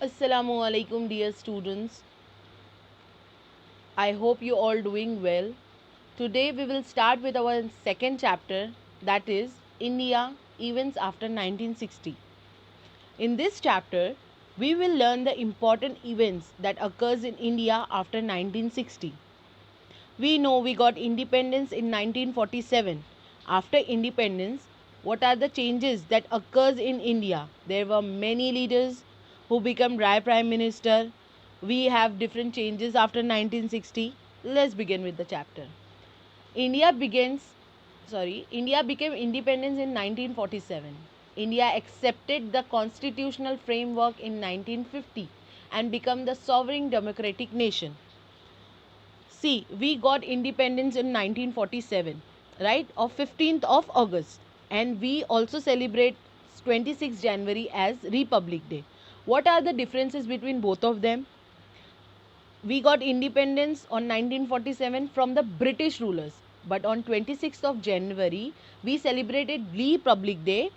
Assalamu alaikum, dear students. I hope you all doing well. Today we will start with our second chapter, that is India Events after 1960. In this chapter, we will learn the important events that occurs in India after 1960. We know we got independence in 1947. After independence, what are the changes that occurs in India? There were many leaders who become Prime Minister. We have different changes after 1960. Let's begin with the chapter. India begins India became independence in 1947. India accepted the constitutional framework in 1950 and became the sovereign democratic nation. See, we got independence in 1947, right? Of 15th of August. And we also celebrate 26th January as Republic Day. What are the differences between both of them? We got independence on 1947 from the British rulers. But on 26th of January, we celebrated Republic Day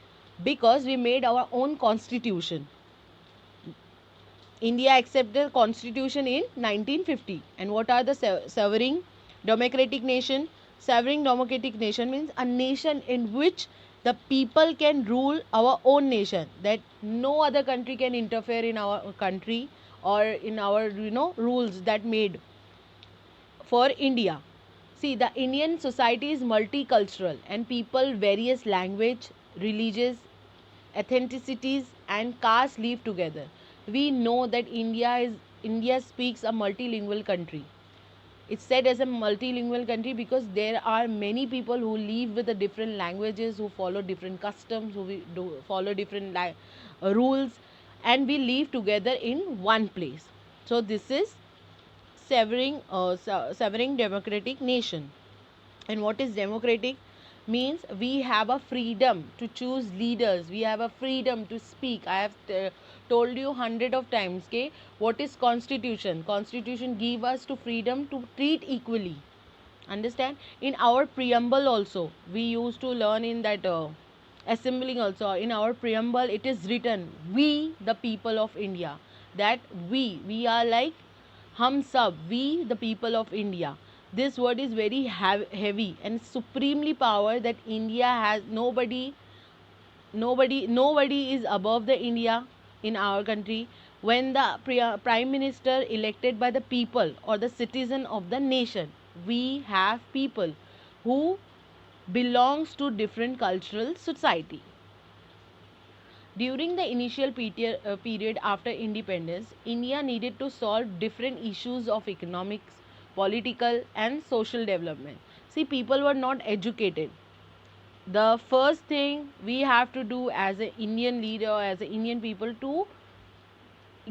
because we made our own constitution. India accepted constitution in 1950. And what are the sovereign democratic nation? Sovereign democratic nation means a nation in which the people can rule our own nation. That no other country can interfere in our country or in our rules that made for India. See, the Indian society is multicultural and people various language, religious, ethnicities and castes live together. We know that India speaks a multilingual country. It's said as a multilingual country because there are many people who live with the different languages, who follow different customs, follow different rules, and we live together in one place. So this is sovereign democratic nation. And what is democratic? Means we have a freedom to choose leaders, we have a freedom to speak. I have told you hundred of times, okay? What is constitution? Constitution give us to freedom to treat equally. Understand? In our preamble also, we used to learn in that assembling also, in our preamble it is written, we the people of India. That we are like hum sab, we the people of India. This word is very heavy and supremely power that India has. Nobody is above the India in our country. When the prime minister elected by the people or the citizen of the nation, we have people who belongs to different cultural society. During the initial period after independence, India needed to solve different issues of economics, political, and social development. See, people were not educated. The first thing we have to do as an Indian leader, as an Indian people, to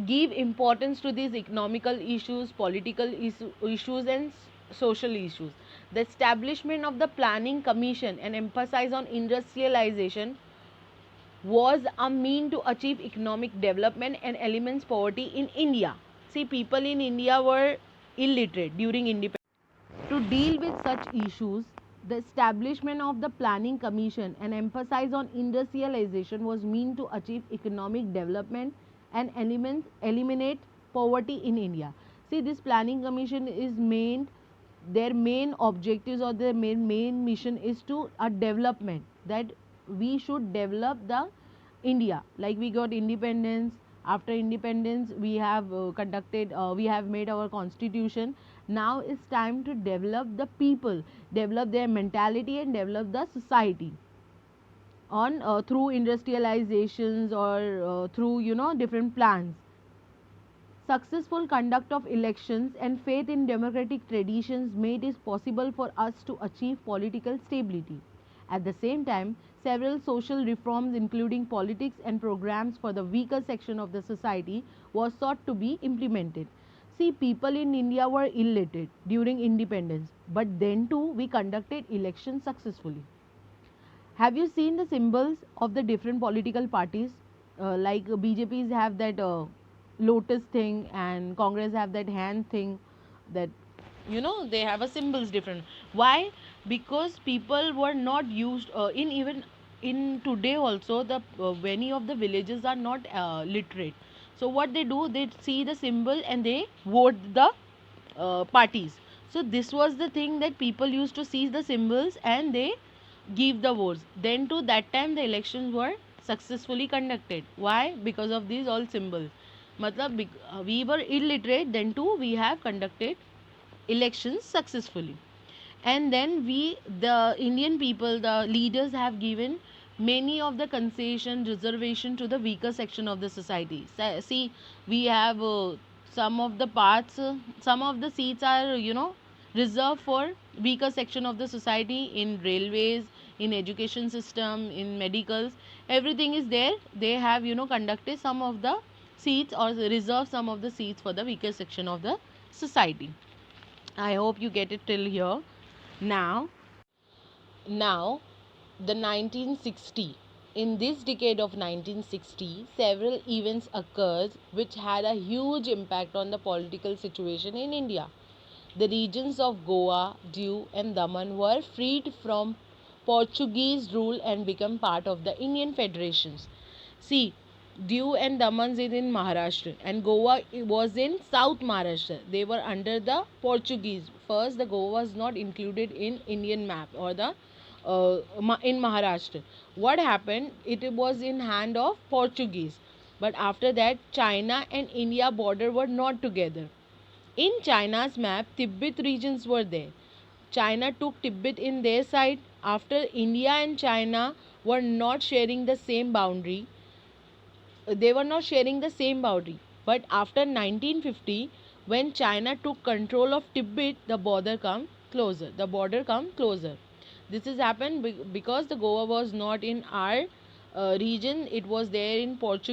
give importance to these economical issues, political issues, and social issues. The establishment of the Planning Commission and emphasis on industrialization was a mean to achieve economic development and eliminates poverty in India. See, people in India were illiterate during independence. To deal with such issues, the establishment of the Planning Commission and emphasis on industrialization was meant to achieve economic development and eliminate poverty in India. See, this Planning Commission is their main objectives or their main mission is to a development, that we should develop the India. Like we got independence. After independence, we have made our constitution. Now it's time to develop the people, develop their mentality, and develop the society on through industrializations or through different plans. Successful conduct of elections and faith in democratic traditions made it possible for us to achieve political stability. At the same time, several social reforms, including politics and programs for the weaker section of the society, was sought to be implemented. See, people in India were illiterate during independence, but then too we conducted elections successfully. Have you seen the symbols of the different political parties? Like BJP's have that lotus thing, and Congress have that hand thing. That they have a symbols different. Why? Because people were not used in even in today also the many of the villages are not literate. So what they do, they see the symbol and they vote the parties. So this was the thing, that people used to see the symbols and they give the votes. Then to that time the elections were successfully conducted. Why? Because of these all symbols. Matlab, we were illiterate, then too we have conducted elections successfully. And then the Indian people, the leaders, have given many of the concession reservation to the weaker section of the society. See, we have some of the parts, some of the seats are, reserved for weaker section of the society, in railways, in education system, in medicals, everything is there. They have, conducted some of the seats, or reserved some of the seats for the weaker section of the society. I hope you get it till here. Now, now the 1960. In this decade of 1960, several events occurred which had a huge impact on the political situation in India. The regions of Goa, Diu and Daman were freed from Portuguese rule and become part of the Indian federations. See, Diu and Daman is in Maharashtra and Goa was in South Maharashtra. They were under the Portuguese. First, the Goa was not included in Indian map, or the in Maharashtra. What happened? It was in hand of Portuguese. But after that, China and India border were not together. In China's map, Tibet regions were there. China took Tibet in their side. After India and China were not sharing the same boundary, they were not sharing the same boundary. But after 1950, when China took control of Tibet, the border come closer. The border come closer. This has happened because the Goa was not in our region; it was there in Portugal.